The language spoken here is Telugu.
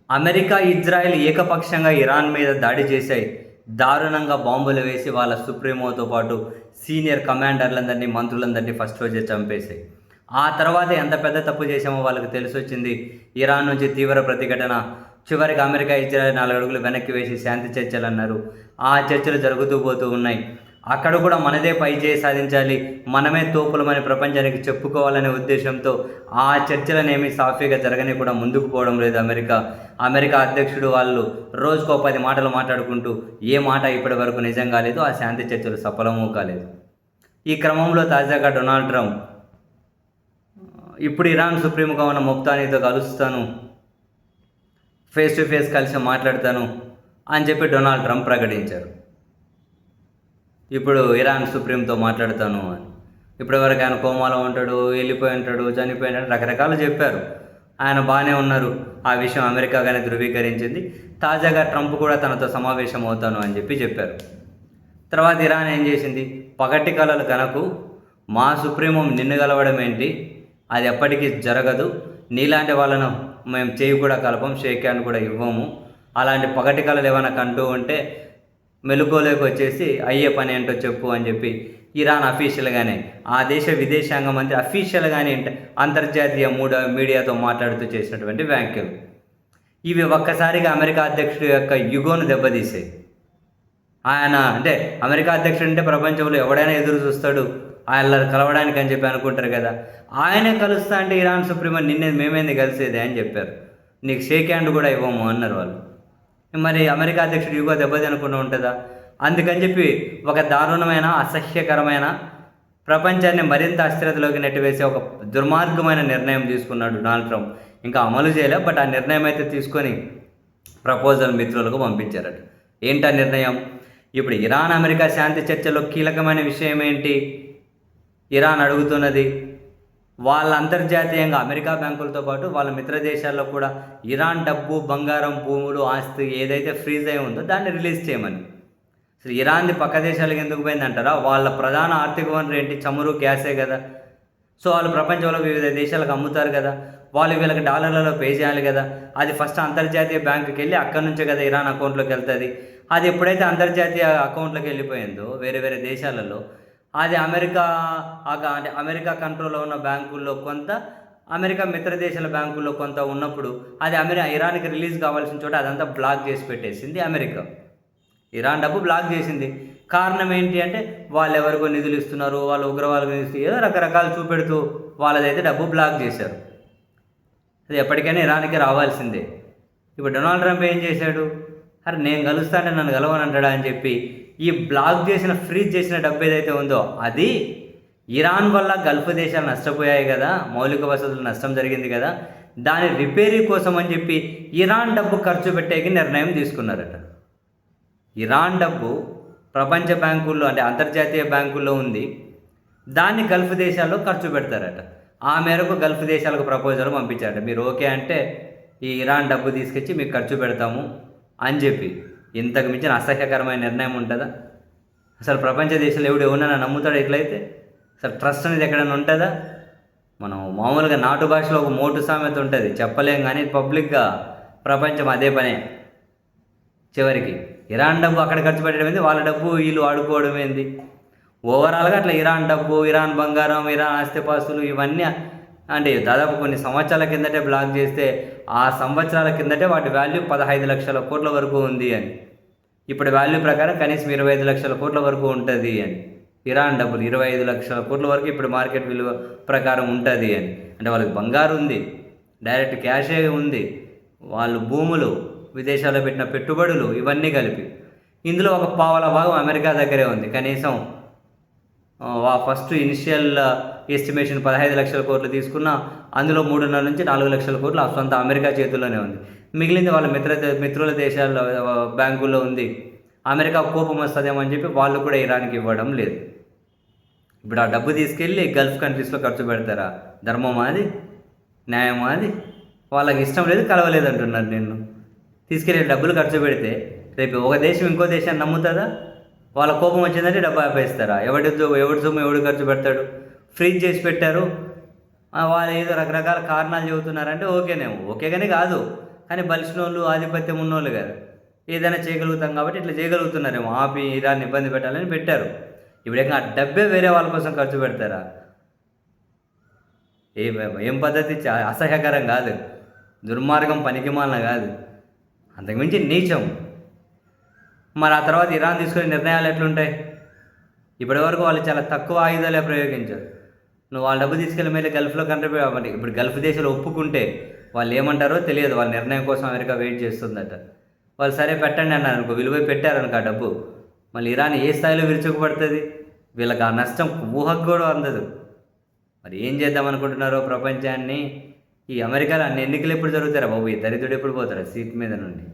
అమెరికా, ఇజ్రాయెల్ ఏకపక్షంగా ఇరాన్ మీద దాడి చేశాయి. దారుణంగా బాంబులు వేసి వాళ్ళ సుప్రీమోతో పాటు సీనియర్ కమాండర్లందరినీ, మంత్రులందరినీ ఫస్ట్ రోజే చంపేశాయి. ఆ తర్వాత ఎంత పెద్ద తప్పు చేశామో వాళ్ళకి తెలిసొచ్చింది. ఇరాన్ నుంచి తీవ్ర ప్రతిఘటన. చివరికి అమెరికా, ఇజ్రాయెల్ 4 అడుగులు వెనక్కి వేసి శాంతి చర్చలు అన్నారు. ఆ చర్చలు జరుగుతూ పోతూ ఉన్నాయి. అక్కడ కూడా మనదే పైచేయి సాధించాలి, మనమే తోపులమని ప్రపంచానికి చెప్పుకోవాలనే ఉద్దేశంతో ఆ చర్చలనేమి సాఫీగా జరగని కూడా ముందుకు పోవడం లేదు అమెరికా అధ్యక్షుడు వాళ్ళు రోజుకో 10 మాటలు మాట్లాడుకుంటూ ఏ మాట ఇప్పటి వరకు నిజం కాలేదు, ఆ శాంతి చర్చలు సఫలమూ కాలేదు. ఈ క్రమంలో తాజాగా డొనాల్డ్ ట్రంప్ ఇప్పుడు ఇరాన్ సుప్రీంగా ఉన్న ముఫ్తానీతో కలుస్తాను, ఫేస్ టు ఫేస్ కలిసి మాట్లాడతాను అని చెప్పి డొనాల్డ్ ట్రంప్ ప్రకటించారు. ఇప్పుడు ఇరాన్ సుప్రీంతో మాట్లాడతాను అని. ఇప్పటివరకు ఆయన కోమాలో ఉంటాడు, వెళ్ళిపోయి ఉంటాడు, చనిపోయి ఉంటాడు, రకరకాలు చెప్పారు. ఆయన బాగానే ఉన్నారు. ఆ విషయం అమెరికాగానే ధృవీకరించింది. తాజాగా ట్రంప్ కూడా తనతో సమావేశం అవుతాను అని చెప్పారు. తర్వాత ఇరాన్ ఏం చేసింది, పగటి కలలు కనకు, మా సుప్రీమో నిన్ను కలవడం ఏంటి, అది ఎప్పటికీ జరగదు, నీలాంటి వాళ్ళను మేము చేయి కూడా కలపం, షేక్ హ్యాండ్ కూడా ఇవ్వము, అలాంటి పగటి కళలు ఏమైనా కంటూ ఉంటే మెలుకోలేక వచ్చేసి అయ్యే పని ఏంటో చెప్పు అని చెప్పి ఇరాన్ అఫీషియల్గానే, ఆ దేశ విదేశాంగ మంత్రి అఫీషియల్గానే అంతర్జాతీయ మీడియాతో మాట్లాడుతూ చేసినటువంటి వ్యాఖ్యలు ఇవి ఒక్కసారిగా అమెరికా అధ్యక్షుడి యొక్క యుగోను దెబ్బతీసాయి. ఆయన అంటే అమెరికా అధ్యక్షుడు అంటే ప్రపంచంలో ఎవడైనా ఎదురు చూస్తాడు ఆయన కలవడానికి అని చెప్పి అనుకుంటారు కదా. ఆయనే కలుస్తా అంటే ఇరాన్ సుప్రీమో మేమేంది కలిసేది అని చెప్పారు. నీకు షేక్ హ్యాండ్ కూడా ఇవ్వము అన్నారు వాళ్ళు. మరి అమెరికా అధ్యక్షుడు యుగో దెబ్బతి అనుకుని ఉంటుందా? అందుకని చెప్పి ఒక దారుణమైన, అసహ్యకరమైన, ప్రపంచాన్ని మరింత అస్థిరతలోకి నెట్టివేసే ఒక దుర్మార్గమైన నిర్ణయం తీసుకున్నాడు డొనాల్డ్ ట్రంప్. ఇంకా అమలు చేయలే, బట్ ఆ నిర్ణయం అయితే తీసుకొని ప్రపోజల్ మిత్రులకు పంపించారట. ఏంటా నిర్ణయం? ఇప్పుడు ఇరాన్ అమెరికా శాంతి చర్చలో కీలకమైన విషయం ఏంటి? ఇరాన్ అడుగుతున్నది వాళ్ళ అంతర్జాతీయంగా అమెరికా బ్యాంకులతో పాటు వాళ్ళ మిత్ర దేశాల్లో కూడా ఇరాన్ డబ్బు, బంగారం, భూములు, ఆస్తి ఏదైతే ఫ్రీజ్ అయి ఉందో దాన్ని రిలీజ్ చేయమని. అసలు ఇరాన్ది పక్క దేశాలకు ఎందుకు పోయిందంటారా? వాళ్ళ ప్రధాన ఆర్థిక వనరు ఏంటి? చమురు, గ్యాసే కదా. సో వాళ్ళు ప్రపంచంలో వివిధ దేశాలకు అమ్ముతారు కదా, వాళ్ళు వీళ్ళకి డాలర్లలో పే చేయాలి కదా. అది ఫస్ట్ అంతర్జాతీయ బ్యాంకుకి వెళ్ళి అక్కడి నుంచే కదా ఇరాన్ అకౌంట్లోకి వెళ్తుంది. అది ఎప్పుడైతే అంతర్జాతీయ అకౌంట్లోకి వెళ్ళిపోయిందో వేరే వేరే దేశాలలో, అది అమెరికా కంట్రోల్లో ఉన్న బ్యాంకుల్లో కొంత, అమెరికా మిత్ర దేశాల బ్యాంకుల్లో కొంత ఉన్నప్పుడు అది ఇరాన్కి రిలీజ్ కావాల్సిన చోట అదంతా బ్లాక్ చేసి పెట్టేసింది అమెరికా. ఇరాన్ డబ్బు బ్లాక్ చేసింది. కారణం ఏంటి అంటే వాళ్ళు ఎవరికో నిధులు ఇస్తున్నారు, వాళ్ళు ఉగ్రవాదులకు నిధులు ఏదో రకరకాలు చూపెడుతూ వాళ్ళదైతే డబ్బు బ్లాక్ చేశారు. అది ఎప్పటికైనా ఇరాన్కి రావాల్సిందే. ఇప్పుడు డొనాల్డ్ ట్రంప్ ఏం చేశాడు? అరే నేను కలుస్తానంటే నన్ను కలవనంటాడా అని చెప్పి ఈ బ్లాక్ చేసిన, ఫ్రీజ్ చేసిన డబ్బు ఏదైతే ఉందో అది ఇరాన్ వల్ల గల్ఫ్ దేశాలు నష్టపోయాయి కదా, మౌలిక వసతులు నష్టం జరిగింది కదా, దాని రిపేరీ కోసం అని చెప్పి ఇరాన్ డబ్బు ఖర్చు పెట్టేకి నిర్ణయం తీసుకున్నారట. ఇరాన్ డబ్బు ప్రపంచ బ్యాంకుల్లో అంటే అంతర్జాతీయ బ్యాంకుల్లో ఉంది, దాన్ని గల్ఫ్ దేశాల్లో ఖర్చు పెడతారట. ఆ మేరకు గల్ఫ్ దేశాలకు ప్రపోజల్ పంపించారట. మీరు ఓకే అంటే ఈ ఇరాన్ డబ్బు తీసుకొచ్చి మీకు ఖర్చు పెడతాము అని చెప్పి. ఇంతకు మించిన అసహ్యకరమైన నిర్ణయం ఉంటుందా? అసలు ప్రపంచ దేశాలు ఎవడన్నా నమ్ముతాడు ఎట్లయితే? అసలు ట్రస్ట్ అనేది ఎక్కడైనా ఉంటుందా? మనం మామూలుగా నాటు భాషలో ఒక మోటు సామెత ఉంటుంది, చెప్పలేం, కానీ పబ్లిక్గా ప్రపంచం అదే పనే. చివరికి ఇరాన్ డబ్బు అక్కడ ఖర్చు పెట్టడం ఏంది, వాళ్ళ డబ్బు వీళ్ళు ఆడుకోవడం ఏంది? ఓవరాల్గా అట్లా ఇరాన్ డబ్బు, ఇరాన్ బంగారం, ఇరాన్ ఆస్తిపాస్తులు ఇవన్నీ అంటే దాదాపు కొన్ని సంవత్సరాల కిందటే బ్లాక్ చేస్తే ఆ సంవత్సరాల కిందటే వాటి వాల్యూ 15 లక్షల కోట్ల వరకు ఉంది అని. ఇప్పుడు వాల్యూ ప్రకారం కనీసం 25 లక్షల కోట్ల వరకు ఉంటుంది అని. ఇరాన్ డబ్బులు 25 లక్షల కోట్ల వరకు ఇప్పుడు మార్కెట్ విలువ ప్రకారం ఉంటుంది అని. అంటే వాళ్ళకి బంగారు ఉంది, డైరెక్ట్ క్యాషే ఉంది, వాళ్ళు భూములు, విదేశాల్లో పెట్టిన పెట్టుబడులు ఇవన్నీ కలిపి ఇందులో ఒక పావల భాగం అమెరికా దగ్గరే ఉంది. కనీసం ఫస్ట్ ఇనిషియల్ ఎస్టిమేషన్ 15 లక్షల కోట్లు తీసుకున్న అందులో 3.5 నుంచి 4 లక్షల కోట్లు సొంత అమెరికా చేతుల్లోనే ఉంది. మిగిలింది వాళ్ళ మిత్రుల దేశాల బ్యాంకుల్లో ఉంది. అమెరికా కోపం వస్తుందేమో అని చెప్పి వాళ్ళు కూడా ఇరాన్కి ఇవ్వడం లేదు. ఇప్పుడు ఆ డబ్బు తీసుకెళ్ళి గల్ఫ్ కంట్రీస్లో ఖర్చు పెడతారా? ధర్మమా అది? న్యాయమా అది? వాళ్ళకి ఇష్టం లేదు, కలవలేదు అంటున్నారు. నిన్ను తీసుకెళ్ళి డబ్బులు ఖర్చు పెడితే రేపు ఒక దేశం ఇంకో దేశాన్ని నమ్ముతుందా? వాళ్ళ కోపం వచ్చిందంటే డబ్బు ఆపేస్తారా? ఎవడి సొమ్ము ఎవడు ఖర్చు పెడతాడు? ఫ్రీజ్ చేసి పెట్టారు, వాళ్ళు ఏదో రకరకాల కారణాలు చెబుతున్నారంటే ఓకేనేమో. ఓకే కానీ కాదు, కానీ బలిసిన వాళ్ళు ఆధిపత్యం ఉన్నోళ్ళు కాదు. ఏదైనా చేయగలుగుతాం కాబట్టి ఇట్లా చేయగలుగుతున్నారేమో, ఆపి ఇరాన్ని ఇబ్బంది పెట్టాలని పెట్టారు. ఇప్పుడు ఆ డబ్బే వేరే వాళ్ళ కోసం ఖర్చు పెడతారా? ఏ ఏం పద్ధతి, అసహ్యకరం కాదు, దుర్మార్గం, పనికిమాలిన కాదు, అంతకుమించి నీచం. మరి ఆ తర్వాత ఇరాన్ తీసుకునే నిర్ణయాలు ఎట్లుంటాయి? ఇప్పటివరకు వాళ్ళు చాలా తక్కువ ఆయుధాలే ప్రయోగించారు. నువ్వు వాళ్ళ డబ్బు తీసుకెళ్ళి మళ్ళీ గల్ఫ్లో కంట్రీ, ఇప్పుడు గల్ఫ్ దేశాలు ఒప్పుకుంటే వాళ్ళు ఏమంటారో తెలియదు. వాళ్ళ నిర్ణయం కోసం అమెరికా వెయిట్ చేస్తుందట. వాళ్ళు సరే పెట్టండి అన్నారు అనుకో, విలువ పెట్టారనుకో ఆ డబ్బు, మళ్ళీ ఇరాన్ ఏ స్థాయిలో విరుచుకుపడుతుంది? వీళ్ళకి ఆ నష్టం ఊహకు కూడా అందదు. మరి ఏం చేద్దాం అనుకుంటున్నారో ప్రపంచాన్ని? ఈ అమెరికాలో అన్ని ఎన్నికలు ఎప్పుడు జరుగుతారా బాబు? ఈ దరిద్రుడు ఎప్పుడు పోతారా సీట్ మీద నుండి?